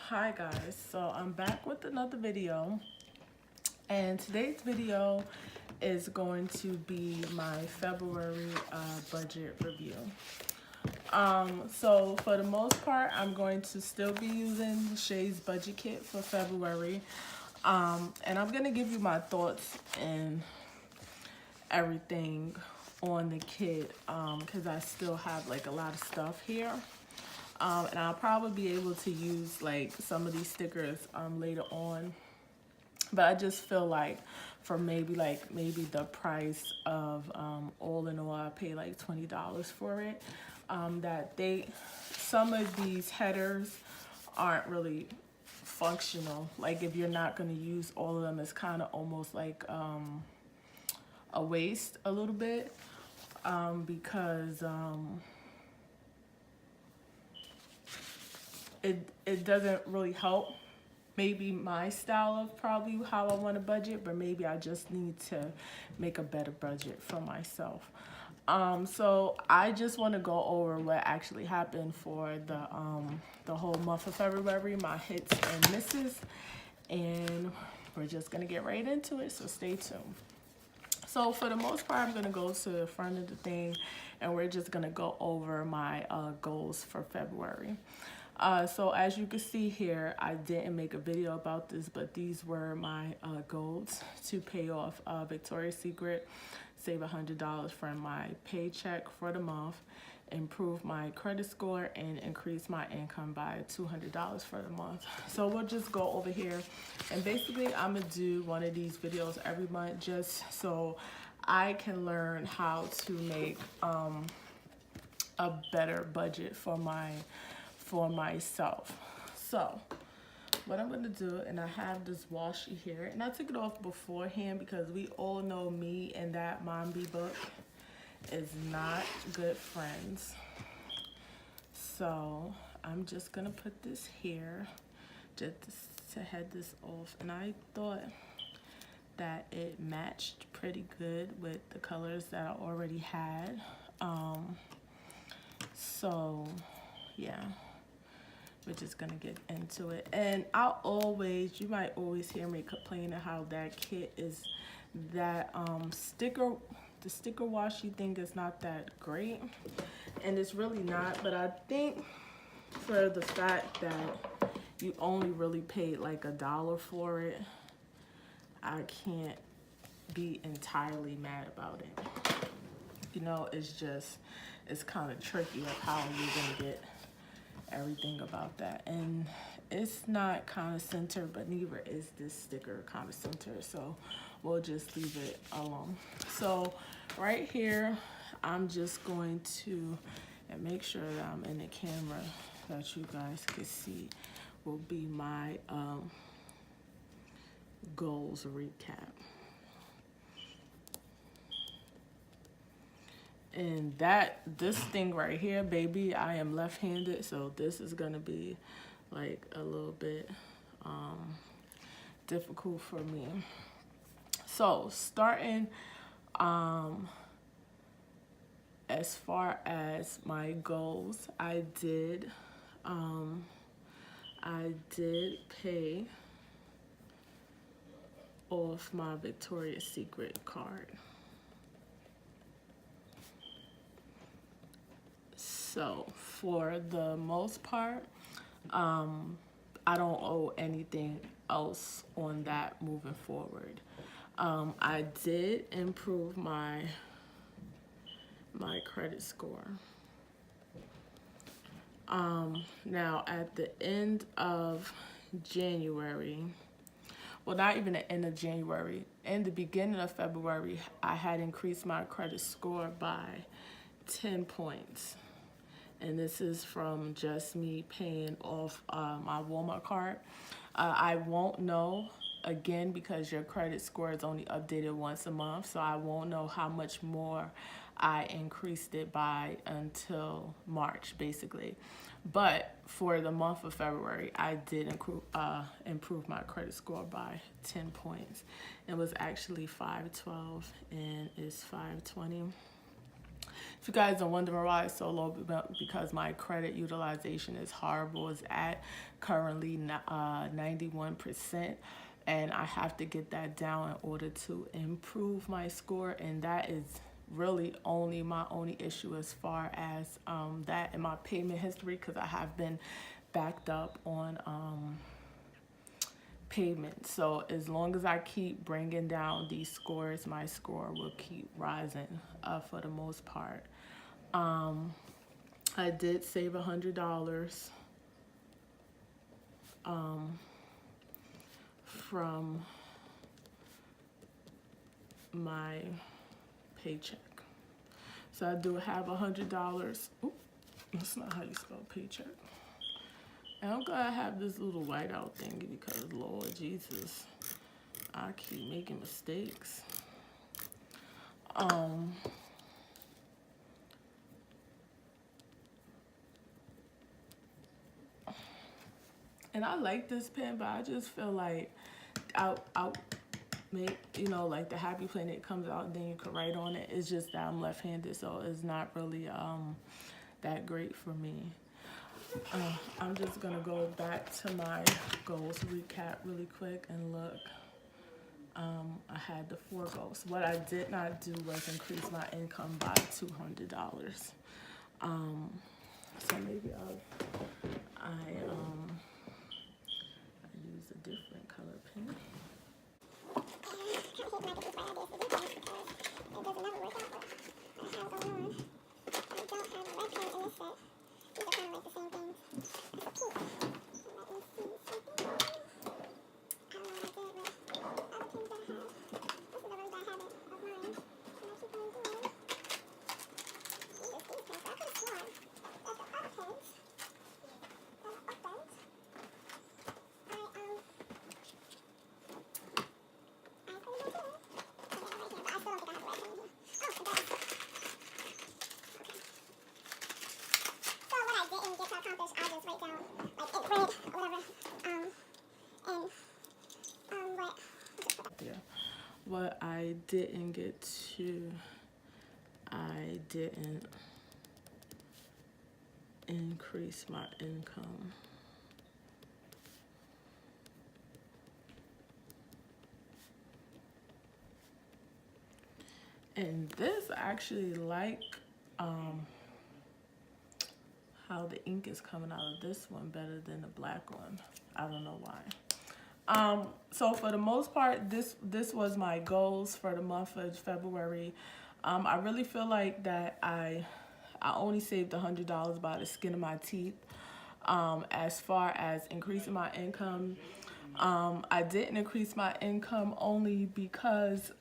Hi guys, so I'm back with another video, and today's video is going to be my February budget review. So for the most part, I'm going to still be using Shay's budget kit for February, and I'm gonna give you my thoughts and everything on the kit because I still have like a lot of stuff here. And I'll probably be able to use like some of these stickers later on, but I just feel like for maybe the price of all in all, I pay like $20 for it, that some of these headers aren't really functional. Like if you're not going to use all of them, it's kind of almost like a waste a little bit, because it doesn't really help maybe my style of probably how I want to budget, but maybe I just need to make a better budget for myself. So I just want to go over what actually happened for the whole month of February, my hits and misses, and we're just gonna get right into it, so stay tuned. So for the most part, I'm gonna go to the front of the thing and we're just gonna go over my goals for February. So as you can see here, I didn't make a video about this, but these were my goals: to pay off Victoria's Secret, save $100 from my paycheck for the month, improve my credit score, and increase my income by $200 for the month. So we'll just go over here, and basically I'm gonna do one of these videos every month just so I can learn how to make a better budget for myself. So what I'm gonna do, and I have this washi here, and I took it off beforehand because we all know me and that Mombi book is not good friends. So I'm just gonna put this here just to head this off, and I thought that it matched pretty good with the colors that I already had. So yeah, we're just gonna get into it. And you might always hear me complaining how that kit is that the sticker washi thing is not that great, and it's really not. But I think for the fact that you only really paid like $1 for it, I can't be entirely mad about it. You know, it's kind of tricky of how you're gonna get everything about that, and it's not kind of centered, but neither is this sticker kind of centered, so we'll just leave it alone. So right here, I'm just going to, and make sure that I'm in the camera that you guys can see, will be my goals recap. And this thing right here, baby, I am left-handed, so this is gonna be like a little bit difficult for me. So starting as far as my goals, I did pay off my Victoria's Secret card. So for the most part, I don't owe anything else on that moving forward. I did improve my credit score. Now at the end of January, well, not even the end of January, in the beginning of February, I had increased my credit score by 10 points. And this is from just me paying off my Walmart card. I won't know, again, because your credit score is only updated once a month, so I won't know how much more I increased it by until March, basically. But for the month of February, I did improve my credit score by 10 points. It was actually 512 and it's 520. If you guys are wondering why it's so low, because my credit utilization is horrible. It's at currently 91%, and I have to get that down in order to improve my score, and that is really my only issue as far as that in my payment history, because I have been backed up on payment. So as long as I keep bringing down these scores, my score will keep rising for the most part. I did save $100 from my paycheck. So I do have $100. Oop, that's not how you spell paycheck. And I'm glad I have this little whiteout thingy, because Lord Jesus, I keep making mistakes. And I like this pen, but I just feel like I'll make, you know, like the Happy Planet comes out and then you can write on it. It's just that I'm left-handed, so it's not really that great for me. I'm just gonna go back to my goals recap really quick and look. I had the 4 goals. What I did not do was increase my income by $200. So maybe I use a different color pen. What I didn't get to, I didn't increase my income. And this I actually like how the ink is coming out of this one better than the black one. I don't know why. So for the most part, this was my goals for the month of February. I really feel like that I only saved $100 by the skin of my teeth. As far as increasing my income, I didn't increase my income only because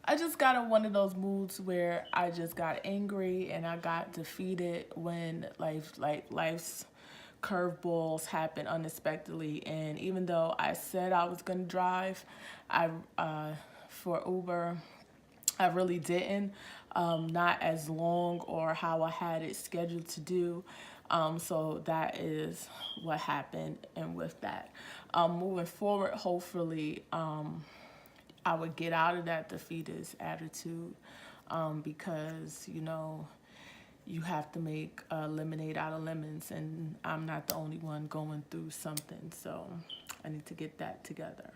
I just got in one of those moods where I just got angry and I got defeated when life's curveballs happen unexpectedly. And even though I said I was gonna drive for Uber, I really didn't, not as long or how I had it scheduled to do. So that is what happened. And with that, moving forward, hopefully I would get out of that defeatist attitude, because, you know, you have to make lemonade out of lemons, and I'm not the only one going through something, so I need to get that together.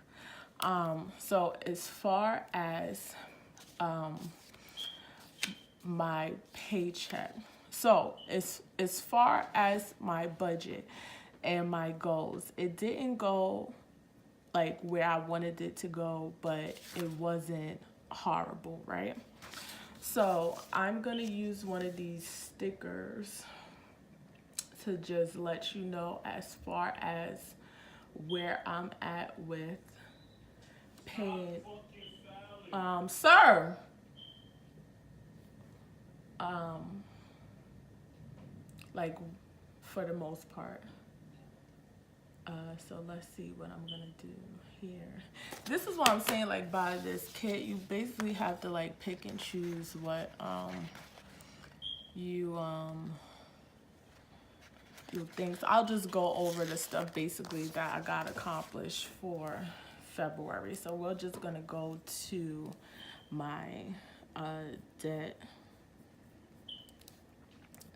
So as far as my paycheck, so as far as my budget and my goals, it didn't go like where I wanted it to go, but it wasn't horrible, right? So I'm gonna use one of these stickers to just let you know as far as where I'm at with paying. Sir. Like for the most part. So let's see what I'm gonna do here. This is what I'm saying, like, buy this kit. You basically have to like pick and choose what you think. So I'll just go over the stuff basically that I got accomplished for February. So we're just gonna go to my debt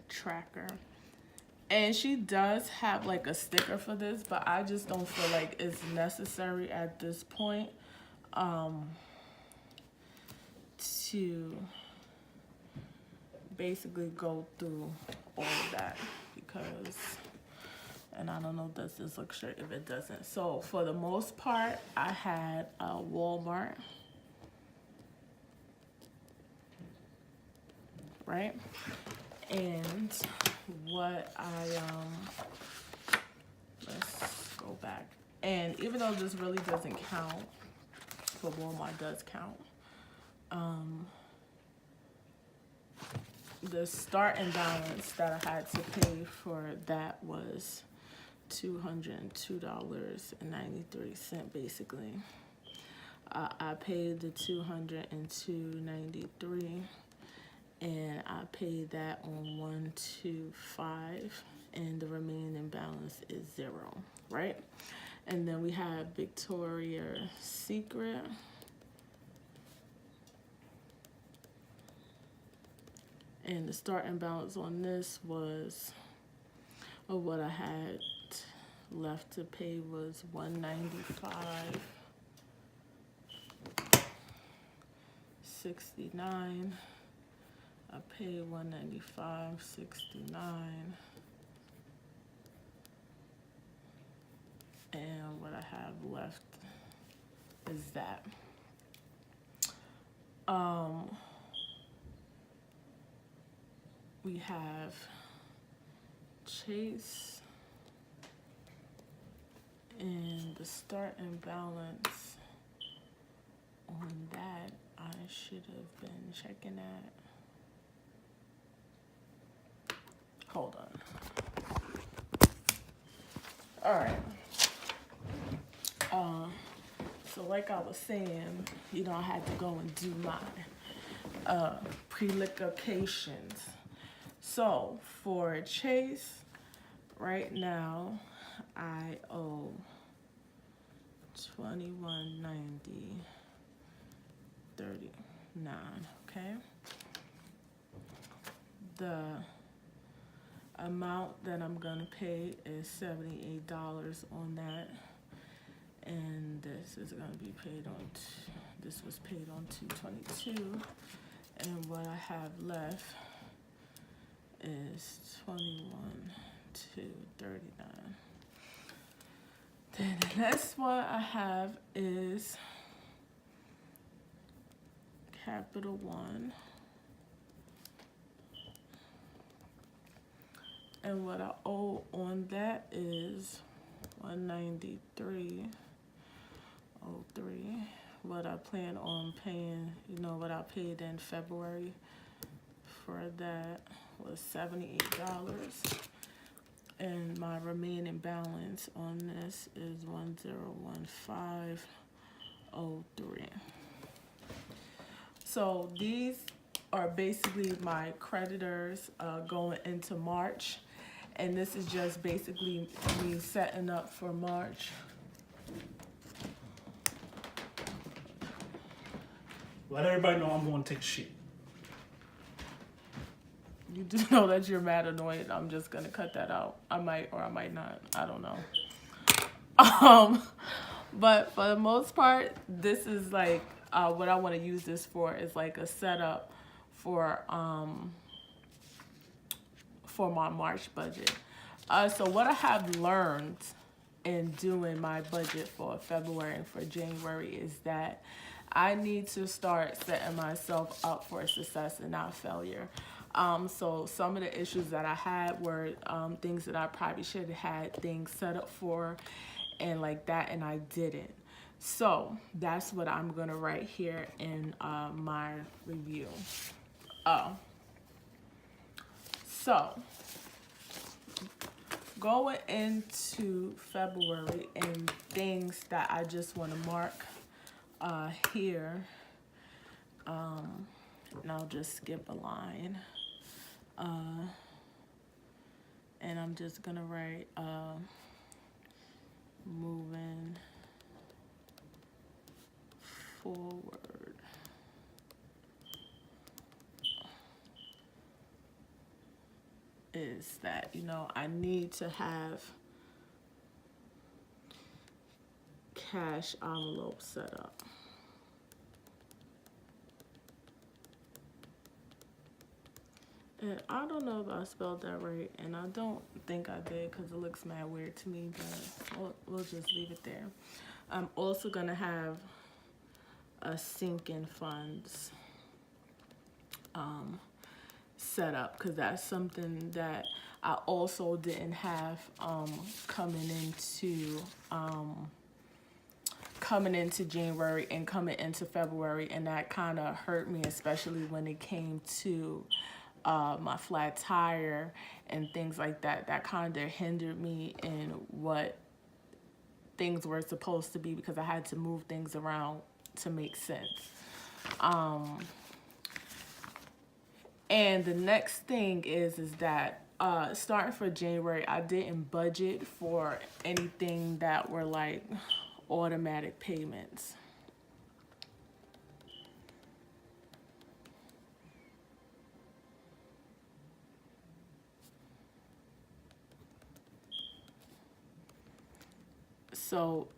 tracker. And she does have like a sticker for this, but I just don't feel like it's necessary at this point to basically go through all of that, because, and I don't know, does this look straight? If it doesn't. So for the most part, I had Walmart, right? And what let's go back. And even though this really doesn't count, but Walmart does count, the starting balance that I had to pay for that was $202.93 basically. I paid the $202.93, and I paid that on 125, and the remaining balance is 0, right? And then we have Victoria's Secret. And the starting balance on this was, or what I had left to pay was $195.69. I paid $195.69. And what I have left is that. We have Chase, and the starting balance on that I should have been checking at. Hold on. All right. So like I was saying, you know, I had to go and do my pre-liquidations. So for Chase, right now I owe $21.90.39. Okay. The amount that I'm gonna pay is $78 on that, and this is gonna be paid on. This was paid on 2/22, and what I have left is $21,239. Then the next one I have is Capital One, and what I owe on that is $193.03. What I plan on paying, you know, what I paid in February for that was $78, and my remaining balance on this is $1015.03. So these are basically my creditors going into March, and this is just basically me setting up for March. Let everybody know I'm going to take a shit. You do know that you're mad annoyed. I'm just gonna cut that out. I might or I might not. I don't know. But for the most part, this is like what I want to use this for is like a setup for my March budget. So what I have learned in doing my budget for February and for January is that I need to start setting myself up for success and not failure. So some of the issues that I had were things that I probably should have had things set up for and like that, and I didn't. So that's what I'm gonna write here in my review. So going into February and things that I just want to mark here, and I'll just skip a line, and I'm just gonna write moving forward. is that, you know, I need to have cash envelope set up. And I don't know if I spelled that right, and I don't think I did because it looks mad weird to me, but we'll just leave it there. I'm also gonna have a sinking funds set up because that's something that I also didn't have coming into January and coming into February, and that kind of hurt me, especially when it came to my flat tire and things like that. That kind of hindered me in what things were supposed to be because I had to move things around to make sense. And the next thing is that starting for January, I didn't budget for anything that were like automatic payments. So,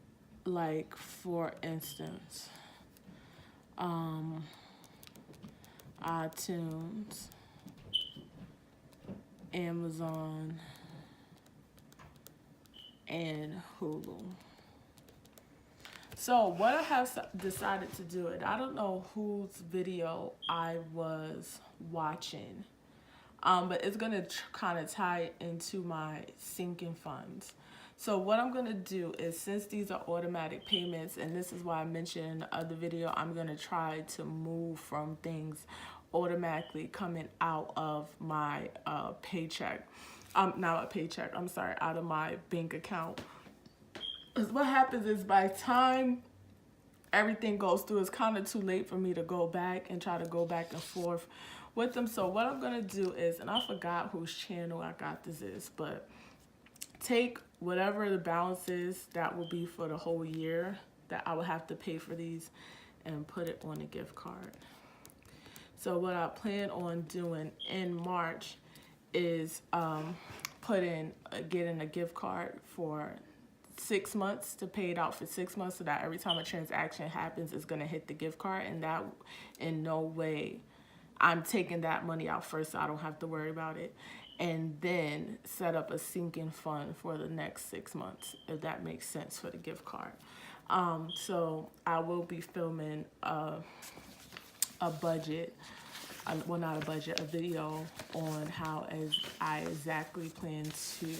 like, for instance, iTunes, Amazon, and Hulu. So what I have decided to do, and I don't know whose video I was watching, but it's gonna kind of tie into my sinking funds. So what I'm gonna do is, since these are automatic payments, and this is why I mentioned in the other video, I'm gonna try to move from things automatically coming out of my paycheck. Not a paycheck, I'm sorry, out of my bank account. Because what happens is by the time everything goes through, it's kind of too late for me to go back and try to go back and forth with them. So what I'm gonna do is, and I forgot whose channel I got this is, but take whatever the balance is that will be for the whole year that I would have to pay for these and put it on a gift card. So what I plan on doing in March is getting a gift card for 6 months to pay it out for 6 months, so that every time a transaction happens, it's gonna hit the gift card, and that in no way I'm taking that money out first, so I don't have to worry about it, and then set up a sinking fund for the next 6 months, if that makes sense, for the gift card. So I will be filming a budget, well, not a budget, a video on how I exactly plan to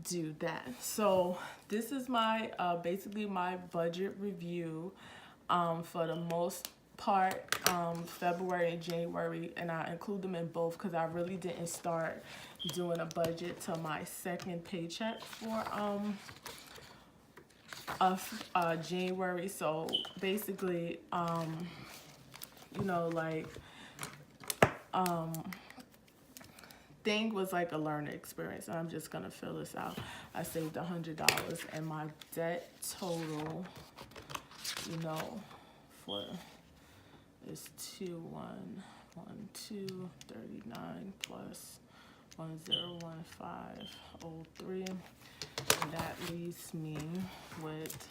do that. So this is my basically my budget review for the most part, February and January, and I include them in both because I really didn't start doing a budget till my second paycheck for January. So basically, you know, like thing was like a learning experience. I'm just gonna fill this out. I saved $100, and my debt total, you know, for is 211239 plus 101503, and that leaves me with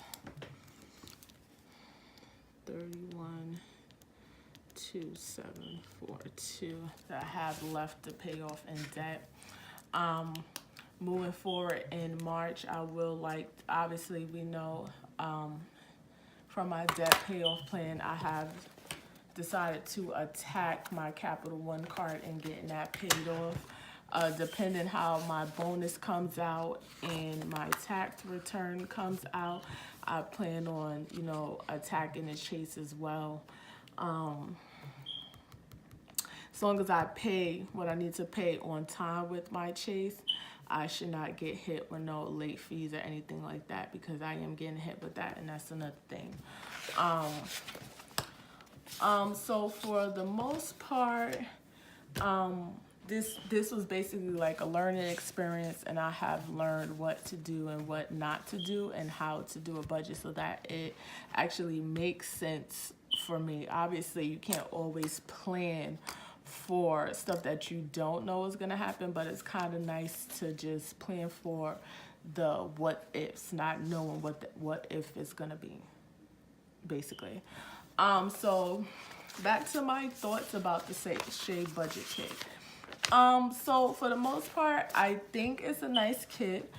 312742 that I have left to pay off in debt. Moving forward in March, I will, like, obviously we know from my debt payoff plan, I have decided to attack my Capital One card and getting that paid off. Depending how my bonus comes out and my tax return comes out, I plan on, you know, attacking the Chase as well. As long as I pay what I need to pay on time with my Chase, I should not get hit with no late fees or anything like that, because I am getting hit with that, and that's another thing. So for the most part, this was basically like a learning experience, and I have learned what to do and what not to do and how to do a budget so that it actually makes sense for me. Obviously, you can't always plan for stuff that you don't know is gonna happen, but it's kind of nice to just plan for the what ifs, not knowing what if it's gonna be, basically. So back to my thoughts about the Shay budget kit. So for the most part, I think it's a nice kit.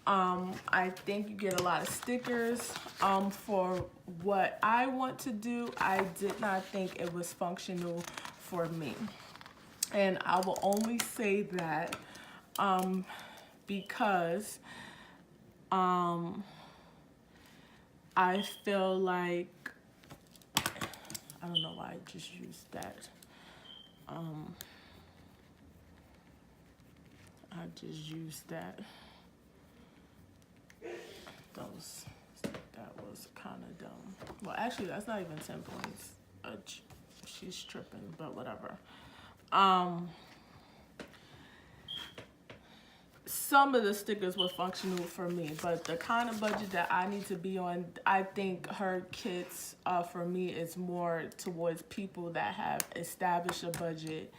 I think you get a lot of stickers. For what I want to do, I did not think it was functional for me. And I will only say that because I feel like, I don't know why I just used that. I just used that. That was kind of dumb. Well, actually, that's not even 10 points. She's tripping, but whatever. Some of the stickers were functional for me, but the kind of budget that I need to be on, I think her kits for me is more towards people that have established a budget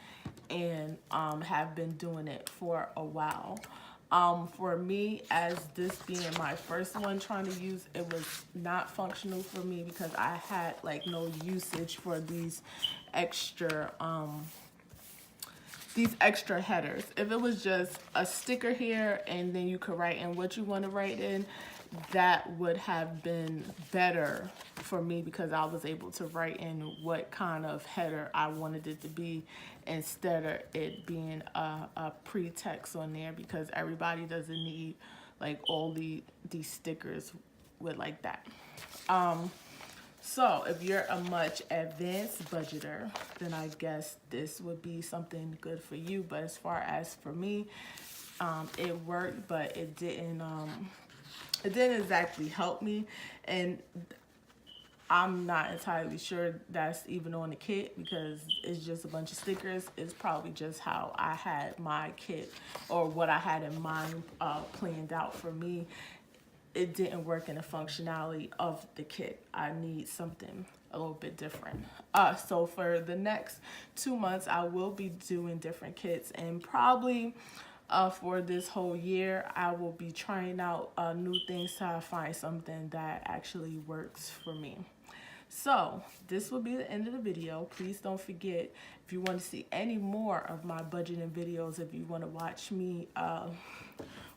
and have been doing it for a while. For me, as this being my first one trying to use, it was not functional for me because I had like no usage for these extra headers. If it was just a sticker here and then you could write in what you want to write in, that would have been better for me because I was able to write in what kind of header I wanted it to be instead of it being a pretext on there, because everybody doesn't need like all these stickers with like that. So if you're a much advanced budgeter, then I guess this would be something good for you. But as far as for me, it worked, but it didn't exactly help me. And I'm not entirely sure that's even on the kit because it's just a bunch of stickers. It's probably just how I had my kit or what I had in mind planned out for me. It didn't work in the functionality of the kit. I need something a little bit different. So for the next 2 months, I will be doing different kits, and probably for this whole year, I will be trying out new things till I find something that actually works for me. So this will be the end of the video. Please don't forget, if you want to see any more of my budgeting videos, if you want to watch me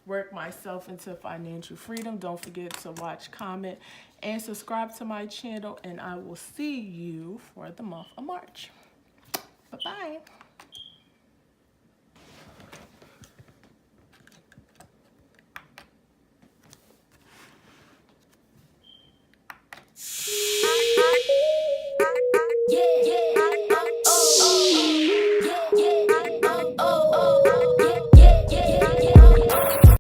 work myself into financial freedom, don't forget to watch, comment, and subscribe to my channel, and I will see you for the month of March. Bye-bye.